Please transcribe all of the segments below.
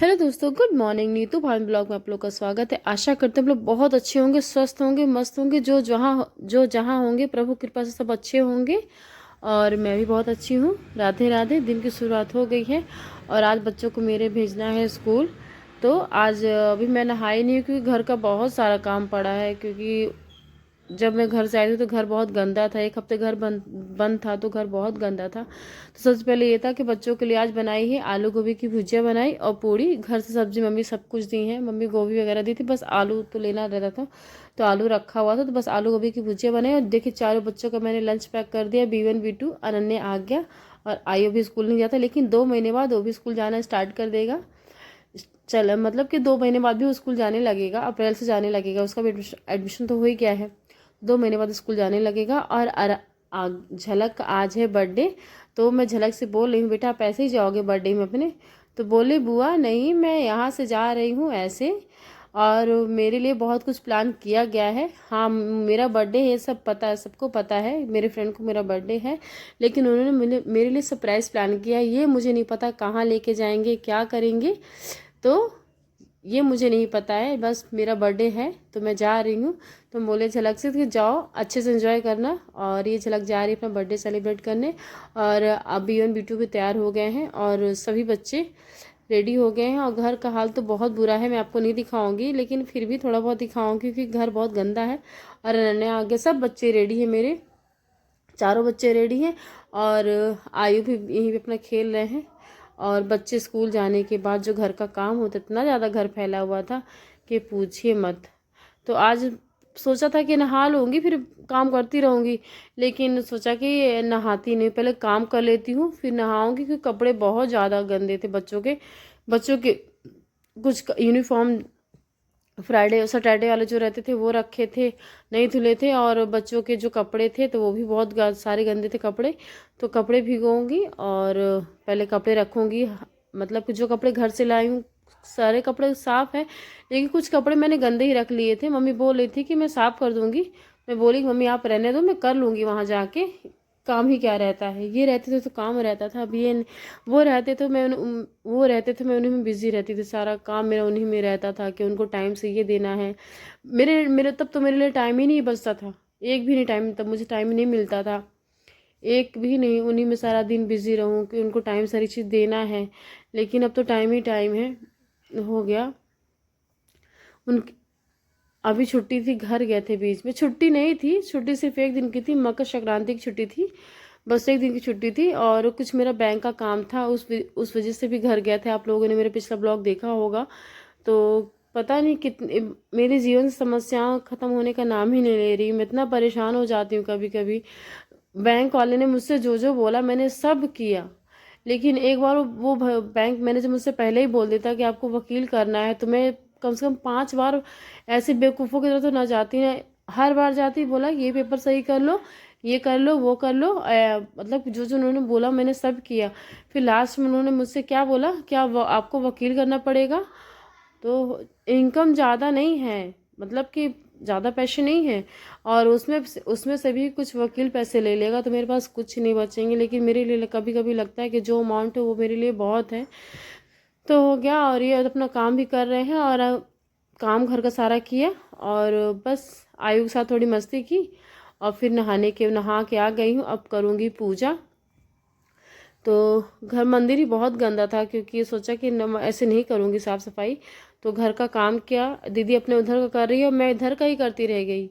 Hello दोस्तों, good morning. Neetu भान blog में आप लोग का स्वागत है। आशा करते हैं आप लोग बहुत अच्छे होंगे, स्वस्थ होंगे, मस्त होंगे। जो जहाँ होंगे, प्रभु कृपा से सब अच्छे होंगे। और मैं भी बहुत अच्छी हूँ। राधे राधे। दिन की शुरुआत हो गई है और आज बच्चों को मेरे भेजना है स्कूल। तो आज अभी मैं नहाई नहीं हूँ क्योंकि घर का बहुत सारा काम पड़ा है। क्योंकि जब मैं घर से आई थी तो घर बहुत गंदा था। एक हफ्ते घर बंद बंद था तो घर बहुत गंदा था। तो सबसे पहले ये था कि बच्चों के लिए आज बनाई है आलू गोभी की भुजिया बनाई और पूड़ी। घर से सब्जी मम्मी सब कुछ दी है। मम्मी गोभी वगैरह दी थी, बस आलू तो लेना रहता था तो आलू रखा हुआ था, तो बस आलू गोभी की भुजिया बनाई। और देखिए चारों बच्चों का मैंने लंच पैक कर दिया। B1 B2 अनन्या आ गया और आयु भी स्कूल नहीं जाता, लेकिन 2 महीने बाद वो भी स्कूल जाना स्टार्ट कर देगा। चल मतलब कि 2 महीने बाद भी वो स्कूल जाने लगेगा, अप्रैल से जाने लगेगा। उसका भी एडमिशन तो हो ही गया है। 2 महीने बाद स्कूल जाने लगेगा। और झलक का आज है बर्थडे। तो मैं झलक से बोल रही हूँ, बेटा आप ऐसे ही जाओगे बर्थडे में अपने? तो बोले बुआ नहीं, मैं यहाँ से जा रही हूँ ऐसे। और मेरे लिए बहुत कुछ प्लान किया गया है। हाँ, मेरा बर्थडे है, ये सब पता है, सबको पता है, मेरे फ्रेंड को मेरा बर्थडे है। लेकिन उन्होंने मेरे लिए सरप्राइज़ प्लान किया है। ये मुझे नहीं पता कहाँ लेके जाएंगे, क्या करेंगे। तो ये मुझे नहीं पता है, बस मेरा बर्थडे है तो मैं जा रही हूँ। तो बोले झलक से कि जाओ अच्छे से एंजॉय करना। और ये झलक जा रही है अपना बर्थडे सेलिब्रेट करने। और अब B1 B2 भी तैयार हो गए हैं और सभी बच्चे रेडी हो गए हैं। और घर का हाल तो बहुत बुरा है, मैं आपको नहीं दिखाऊंगी, लेकिन फिर भी थोड़ा बहुत दिखाऊंगी क्योंकि घर बहुत गंदा है। और अनन्या आगे सब बच्चे रेडी हैं, मेरे चारों बच्चे रेडी हैं। और आयु भी यहीं पे अपना खेल रहे हैं। और बच्चे स्कूल जाने के बाद जो घर का काम होता, इतना ज़्यादा घर फैला हुआ था कि पूछिए मत। तो आज सोचा था कि नहा लूँगी फिर काम करती रहूँगी, लेकिन सोचा कि नहाती नहीं, पहले काम कर लेती हूँ फिर नहाऊँगी। क्योंकि कपड़े बहुत ज़्यादा गंदे थे बच्चों के कुछ यूनिफॉर्म फ्राइडे और सैटरडे वाले जो रहते थे वो रखे थे, नहीं धुले थे। और बच्चों के जो कपड़े थे तो वो भी बहुत सारे गंदे थे कपड़े। तो कपड़े भिगोऊंगी और पहले कपड़े रखूँगी। मतलब कि जो कपड़े घर से लाई हूँ सारे कपड़े साफ़ है, लेकिन कुछ कपड़े मैंने गंदे ही रख लिए थे। मम्मी बोल रही थी कि मैं साफ़ कर दूँगी। मैं बोली मम्मी आप रहने दो, मैं कर लूँगी वहाँ जाके। काम ही क्या रहता है, ये रहते थे तो काम रहता था। अब ये वो रहते थे मैं उन्हीं में बिजी रहती थी। सारा काम मेरा उन्हीं में रहता था कि उनको टाइम से ये देना है। मेरे मेरे तब तो मेरे लिए टाइम ही नहीं बचता था, एक भी नहीं टाइम, तब मुझे टाइम नहीं मिलता था एक भी नहीं। उन्हीं में सारा दिन बिजी रहूं कि उनको टाइम सारी चीज़ देना है। लेकिन अब तो टाइम ही टाइम है, हो गया उनकी। अभी छुट्टी थी, घर गए थे, बीच में छुट्टी नहीं थी, छुट्टी सिर्फ एक दिन की थी, मकर संक्रांति की छुट्टी थी। बस एक दिन की छुट्टी थी और कुछ मेरा बैंक का काम था, उस वजह से भी घर गए थे। आप लोगों ने मेरा पिछला ब्लॉग देखा होगा। तो पता नहीं कितने मेरे जीवन से समस्याएं ख़त्म होने का नाम ही नहीं ले रही। मैं इतना परेशान हो जाती हूँ कभी कभी। बैंक वाले ने मुझसे जो जो बोला मैंने सब किया, लेकिन एक बार वो बैंक मैनेजर मुझसे पहले ही बोल देता कि आपको वकील करना है, तो मैं कम से कम 5 बार ऐसे बेवकूफ़ों की तरह तो ना जाती ना। हर बार जाती, बोला ये पेपर सही कर लो, ये कर लो, वो कर लो। मतलब जो जो उन्होंने बोला मैंने सब किया। फिर लास्ट में उन्होंने मुझसे क्या बोला, क्या आपको वकील करना पड़ेगा। तो इनकम ज़्यादा नहीं है, मतलब कि ज़्यादा पैसे नहीं है। और उसमें उसमें से भी कुछ वकील पैसे ले लेगा तो मेरे पास कुछ नहीं बचेंगे। लेकिन मेरे लिए कभी कभी लगता है कि जो अमाउंट है वो मेरे लिए बहुत है। तो हो गया। और ये अपना काम भी कर रहे हैं और काम घर का सारा किया और बस आयु के साथ थोड़ी मस्ती की। और फिर नहा के आ गई हूँ। अब करूँगी पूजा। तो घर मंदिर ही बहुत गंदा था क्योंकि सोचा कि ऐसे नहीं करूँगी साफ़ सफाई। तो घर का काम किया, दीदी अपने उधर का कर रही है और मैं इधर का ही करती रह गई।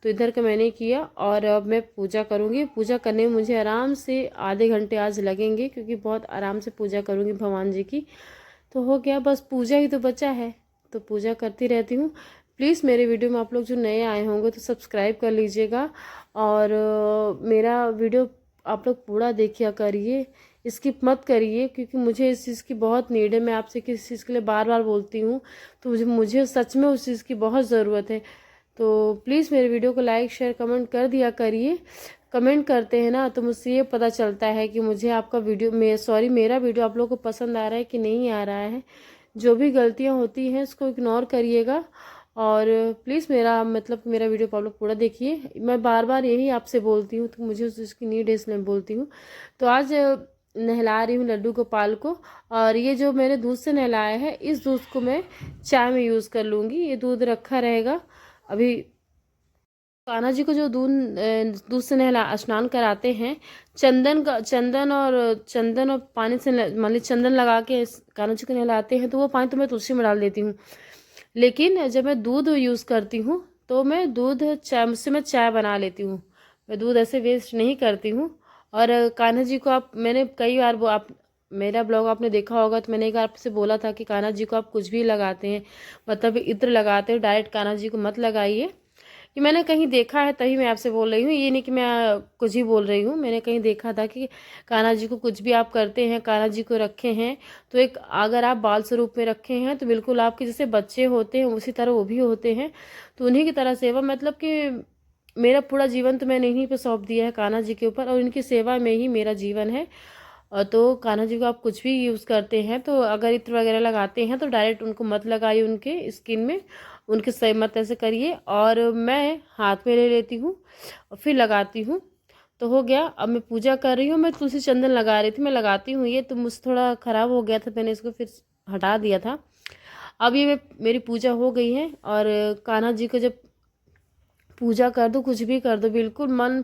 तो इधर का मैंने किया और अब मैं पूजा करूँगी। पूजा करने में मुझे आराम से आधे घंटे आज लगेंगे क्योंकि बहुत आराम से पूजा करूँगी भगवान जी की। तो हो गया, बस पूजा ही तो बचा है, तो पूजा करती रहती हूँ। प्लीज़ मेरे वीडियो में आप लोग जो नए आए होंगे तो सब्सक्राइब कर लीजिएगा। और मेरा वीडियो आप लोग पूरा देखिए करिए, स्किप मत करिए, क्योंकि मुझे इस चीज़ की बहुत नीड है। मैं आपसे किस चीज़ के लिए बार बार बोलती हूँ, तो मुझे सच में उस चीज़ की बहुत ज़रूरत है। तो प्लीज़ मेरे वीडियो को लाइक शेयर कमेंट कर दिया करिए। कमेंट करते हैं ना तो मुझसे ये पता चलता है कि मुझे आपका वीडियो मेरा वीडियो आप लोगों को पसंद आ रहा है कि नहीं आ रहा है। जो भी गलतियाँ होती हैं उसको इग्नोर करिएगा। और प्लीज़ मेरा वीडियो आप लोग पूरा देखिए। मैं बार बार यही आपसे बोलती हूँ, तो मुझे उस चीज़ की नीड है इसलिए बोलती हूँ। तो आज नहला रही हूँ लड्डू गोपाल को। और ये जो मैंने दूध से नहलाया है, इस दूध को मैं चाय में यूज़ कर लूँगी। ये दूध रखा रहेगा। अभी कान्हा जी को जो दूध से नहला स्नान कराते हैं, चंदन और पानी से मान ली चंदन लगा के कान्हा जी को नहलाते हैं, तो वो पानी तो मैं तुलसी में डाल देती हूँ। लेकिन जब मैं दूध यूज़ करती हूँ तो मैं दूध चाय मुझसे मैं चाय बना लेती हूँ। मैं दूध ऐसे वेस्ट नहीं करती हूँ। और कान्हा जी को मैंने कई बार वो आप मेरा ब्लॉग आपने देखा होगा, तो मैंने एक बार आपसे बोला था कि कान्हा जी को आप कुछ भी लगाते हैं, मतलब इत्र लगाते हो, डायरेक्ट कान्हा जी को मत लगाइए। ये मैंने कहीं देखा है, तभी मैं आपसे बोल रही हूँ। ये नहीं कि मैं कुछ ही बोल रही हूँ, मैंने कहीं देखा था कि कान्हा जी को कुछ भी आप करते हैं, कान्हा जी को रखे हैं तो एक अगर आप बाल स्वरूप में रखे हैं तो बिल्कुल आपके जैसे बच्चे होते हैं उसी तरह वो भी होते हैं। तो उन्हीं की तरह सेवा, मतलब कि मेरा पूरा जीवन तो मैंने इन्हीं पर सौंप दिया है, कान्हा जी के ऊपर, और इनकी सेवा में ही मेरा जीवन है। तो कान्हा जी को आप कुछ भी यूज़ करते हैं, तो अगर इत्र वगैरह लगाते हैं तो डायरेक्ट उनको मत लगाइए उनके स्किन में, उनके सही मत ऐसे करिए। और मैं हाथ में ले लेती हूँ और फिर लगाती हूँ। तो हो गया। अब मैं पूजा कर रही हूँ, मैं तुलसी चंदन लगा रही थी, मैं लगाती हूँ ये, तो मुझसे थोड़ा ख़राब हो गया था, मैंने इसको फिर हटा दिया था। अब ये मेरी पूजा हो गई है। और कान्हा जी को जब पूजा कर दो, कुछ भी कर दो, बिल्कुल मन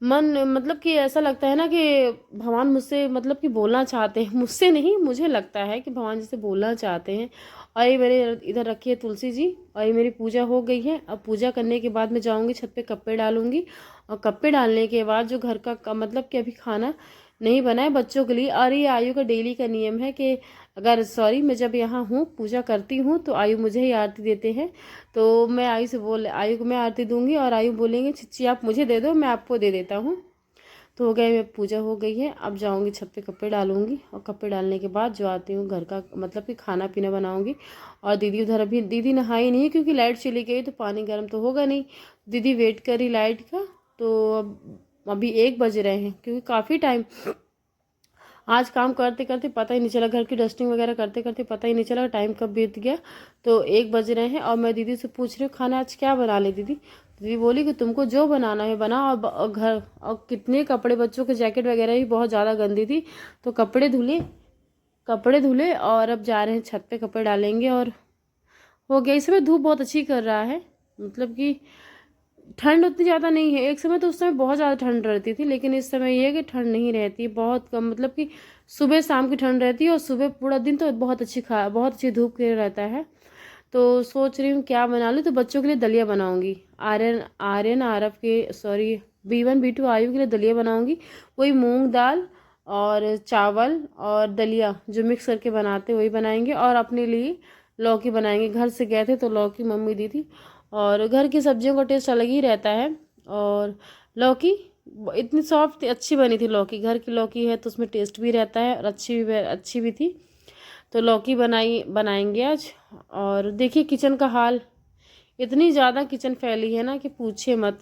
मन मतलब कि ऐसा लगता है ना कि भगवान मुझसे मतलब कि बोलना चाहते हैं, मुझसे नहीं, मुझे लगता है कि भगवान जी से बोलना चाहते हैं। और ये मेरे इधर रखी है तुलसी जी, और ये मेरी पूजा हो गई है। अब पूजा करने के बाद मैं जाऊंगी छत पे, कपड़े डालूंगी। और कपड़े डालने के बाद जो घर का मतलब कि अभी खाना नहीं बना है बच्चों के लिए, और ये आयु का डेली का नियम है कि अगर सॉरी मैं जब यहाँ हूँ पूजा करती हूँ तो आयु मुझे ही आरती देते हैं। तो मैं आयु को मैं आरती दूंगी, और आयु बोलेंगे चिच्ची आप मुझे दे दो, मैं आपको दे देता हूँ। तो हो गया, मैं पूजा हो गई है। अब जाऊंगी छत पे, कपड़े डालूंगी, और कपड़े डालने के बाद जो आती हूँ घर का मतलब कि खाना पीना बनाऊंगी। और दीदी उधर, अभी दीदी नहाई नहीं क्योंकि लाइट चली गई, तो पानी गर्म तो होगा नहीं, दीदी वेट करी लाइट का। तो अभी 1 बज रहे हैं, क्योंकि काफ़ी टाइम आज काम करते करते पता ही नहीं चला, घर की डस्टिंग वगैरह करते करते पता ही नहीं चला टाइम कब बीत गया। तो 1 बज रहे हैं। और मैं दीदी से पूछ रही हूँ खाना आज क्या बना ले दीदी। दीदी बोली कि तुमको जो बनाना है बना। और घर और कितने कपड़े, बच्चों के जैकेट वगैरह भी बहुत ज़्यादा गंदी थी, तो कपड़े धुले और अब जा रहे हैं छत पे, कपड़े डालेंगे। और हो गया। इस समय धूप बहुत अच्छी कर रहा है, मतलब कि ठंड उतनी ज़्यादा नहीं है। एक समय तो उस समय बहुत ज़्यादा ठंड रहती थी, लेकिन इस समय ये है कि ठंड नहीं रहती, बहुत कम, मतलब कि सुबह शाम की ठंड रहती है, और सुबह पूरा दिन तो बहुत अच्छी धूप के रहता है। तो सोच रही हूँ क्या बना लूँ, तो बच्चों के लिए दलिया बनाऊँगी। आर्यन आर्यन आरव के सॉरी B1 B2 आयु के लिए दलिया बनाऊँगी। वही मूंग दाल और चावल और दलिया जो मिक्स करके बनाते वही बनाएंगे। और अपने लिए लौकी बनाएंगे, घर से गए थे तो लौकी मम्मी दी थी। और घर की सब्जियों का टेस्ट अलग ही रहता है। और लौकी इतनी सॉफ्ट अच्छी बनी थी लौकी, घर की लौकी है तो उसमें टेस्ट भी रहता है, और अच्छी भी थी। तो लौकी बनाएंगे आज। और देखिए किचन का हाल, इतनी ज़्यादा किचन फैली है ना कि पूछिए मत,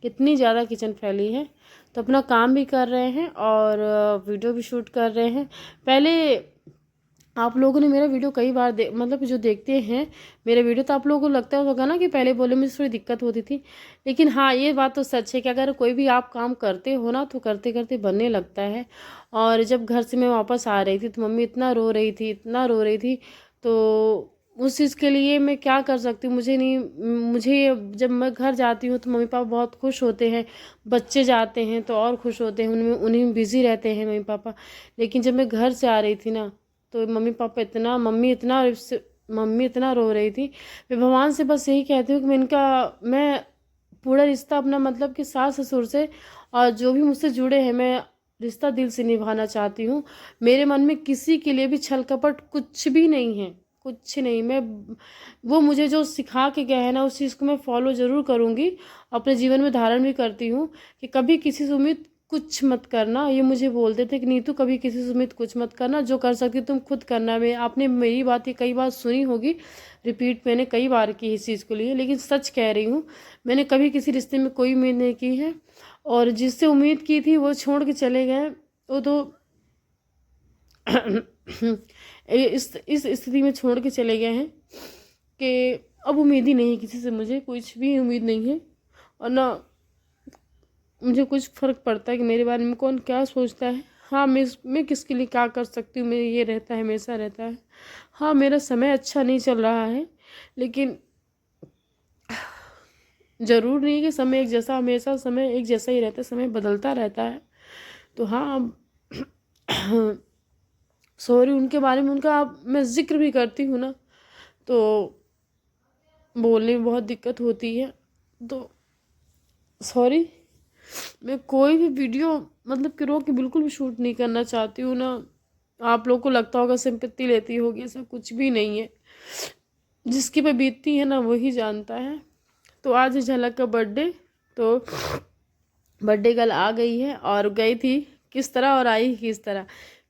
कितनी ज़्यादा किचन फैली है। तो अपना काम भी कर रहे हैं और वीडियो भी शूट कर रहे हैं। पहले आप लोगों ने मेरा वीडियो कई बार मतलब जो देखते हैं मेरे वीडियो, तो आप लोगों को लगता होगा ना कि पहले बोले मुझे थोड़ी दिक्कत होती थी। लेकिन हाँ, ये बात तो सच है कि अगर कोई भी आप काम करते हो ना तो करते करते बनने लगता है। और जब घर से मैं वापस आ रही थी तो मम्मी इतना रो रही थी, इतना रो रही थी। तो उस चीज़ के लिए मैं क्या कर सकती हूँ, मुझे जब मैं घर जाती हूँ तो मम्मी पापा बहुत खुश होते हैं, बच्चे जाते हैं तो और खुश होते हैं, उन्हीं बिज़ी रहते हैं मम्मी पापा। लेकिन जब मैं घर से आ रही थी ना, तो मम्मी इतना रो रही थी। मैं भगवान से बस यही कहती हूँ कि मैं पूरा रिश्ता अपना, मतलब कि सास ससुर से और जो भी मुझसे जुड़े हैं, मैं रिश्ता दिल से निभाना चाहती हूँ। मेरे मन में किसी के लिए भी छल कपट कुछ भी नहीं है, कुछ नहीं। वो मुझे जो सिखा के गए हैं ना, उस चीज़ को मैं फॉलो ज़रूर करूँगी, अपने जीवन में धारण भी करती हूँ कि कभी किसी से उम्मीद कुछ मत करना। ये मुझे बोलते थे कि नीतू कभी किसी से उम्मीद कुछ मत करना, जो कर सकती तुम खुद करना। आपने मेरी बात ये कई बार सुनी होगी, रिपीट मैंने कई बार की इस चीज़ को लिए, लेकिन सच कह रही हूँ। मैंने कभी किसी रिश्ते में कोई उम्मीद नहीं की है, और जिससे उम्मीद की थी वो छोड़ के चले गए। वो तो इस स्थिति में छोड़ के चले गए हैं कि अब उम्मीद ही नहीं है किसी से, मुझे कुछ भी उम्मीद नहीं है। और ना मुझे कुछ फ़र्क पड़ता है कि मेरे बारे में कौन क्या सोचता है। हाँ, मैं किसके लिए क्या कर सकती हूँ, मेरे ये रहता है, हमेशा रहता है। हाँ, मेरा समय अच्छा नहीं चल रहा है, लेकिन ज़रूर नहीं है कि समय एक जैसा, हमेशा समय एक जैसा ही रहता है, समय बदलता रहता है। तो हाँ, अब सॉरी उनके बारे में, उनका अब मैं ज़िक्र भी करती हूँ ना, तो बोलने में बहुत दिक्कत होती है। तो सॉरी, मैं कोई भी वीडियो मतलब कि रोक के बिल्कुल भी शूट नहीं करना चाहती हूँ ना। आप लोग को लगता होगा सिंपैथी लेती होगी, ऐसा कुछ भी नहीं है। जिसकी पे बीतती है ना वही जानता है। तो आज है झलक का बर्थडे। तो बर्थडे गर्ल आ गई है और गई थी किस तरह और आई किस तरह,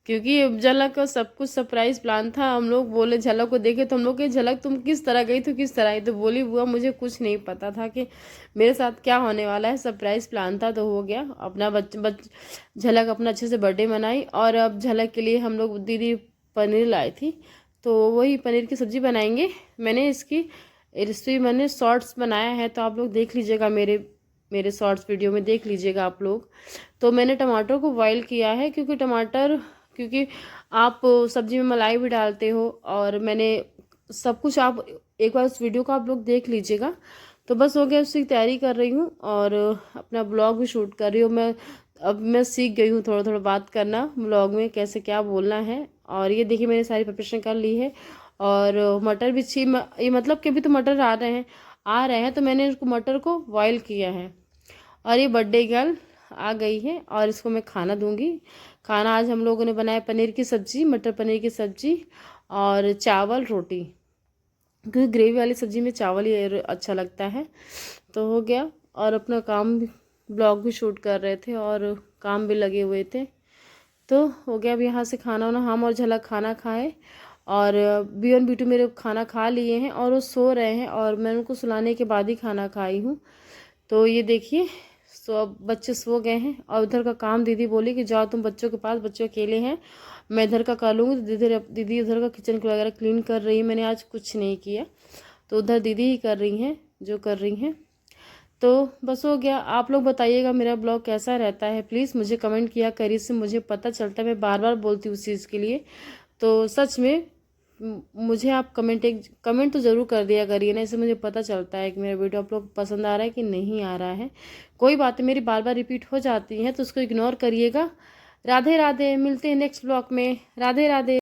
क्योंकि झलक का सब कुछ सरप्राइज प्लान था। हम लोग बोले झलक को देखे तो हम लोग के झलक तुम किस तरह गई तो किस तरह आई, तो बोली बुआ मुझे कुछ नहीं पता था कि मेरे साथ क्या होने वाला है, सरप्राइज प्लान था तो हो गया। अपना झलक अपना अच्छे से बर्थडे मनाई। और अब झलक के लिए हम लोग दीदी पनीर लाई थी, तो वही पनीर की सब्ज़ी बनाएंगे। मैंने इसकी रेसिपी मैंने शॉर्ट्स बनाया है, तो आप लोग देख लीजिएगा, मेरे शॉर्ट्स वीडियो में देख लीजिएगा आप लोग। तो मैंने टमाटर को बॉईल किया है, क्योंकि आप सब्जी में मलाई भी डालते हो, और मैंने सब कुछ, आप एक बार उस वीडियो को आप लोग देख लीजिएगा। तो बस हो गया, उसकी तैयारी कर रही हूँ और अपना ब्लॉग भी शूट कर रही हूँ मैं। अब मैं सीख गई हूँ थोड़ा थोड़ा बात करना ब्लॉग में, कैसे क्या बोलना है। और ये देखिए मैंने सारी प्रिपरेशन कर ली है। और मटर भी ये मतलब कि अभी तो मटर आ रहे हैं, तो मैंने उसको मटर को बॉईल किया है। और ये बर्थडे गर्ल आ गई है और इसको मैं खाना दूंगी। खाना आज हम लोगों ने बनाया पनीर की सब्ज़ी, मटर पनीर की सब्ज़ी और चावल रोटी, क्योंकि ग्रेवी वाली सब्ज़ी में चावल ही अच्छा लगता है। तो हो गया। और अपना काम भी, ब्लॉग भी शूट कर रहे थे और काम भी लगे हुए थे। तो हो गया। अब यहाँ से खाना वाना हम और झलक खाना खाए, और बी और बीटू मेरे खाना खा लिए हैं और वो सो रहे हैं, और मैं उनको सुलाने के बाद ही खाना खाई हूँ। तो ये देखिए, सो अब बच्चे सो गए हैं। और उधर का काम दीदी बोली कि जाओ तुम बच्चों के पास, बच्चे अकेले हैं, मैं इधर का कर लूँगी। तो दीदी उधर का किचन वगैरह क्लीन कर रही है। मैंने आज कुछ नहीं किया, तो उधर दीदी ही कर रही हैं जो कर रही हैं। तो बस हो गया। आप लोग बताइएगा मेरा ब्लॉग कैसा रहता है, प्लीज़ मुझे कमेंट किया करिए, इससे मुझे पता चलता है। मैं बार बार बोलती हूँ उस चीज़ के लिए। तो सच में मुझे आप कमेंट तो ज़रूर कर दिया करिए ना, इससे मुझे पता चलता है कि मेरा वीडियो आप लोग पसंद आ रहा है कि नहीं आ रहा है। कोई बातें मेरी बार बार रिपीट हो जाती हैं तो उसको इग्नोर करिएगा। राधे राधे, मिलते हैं नेक्स्ट ब्लॉग में। राधे राधे।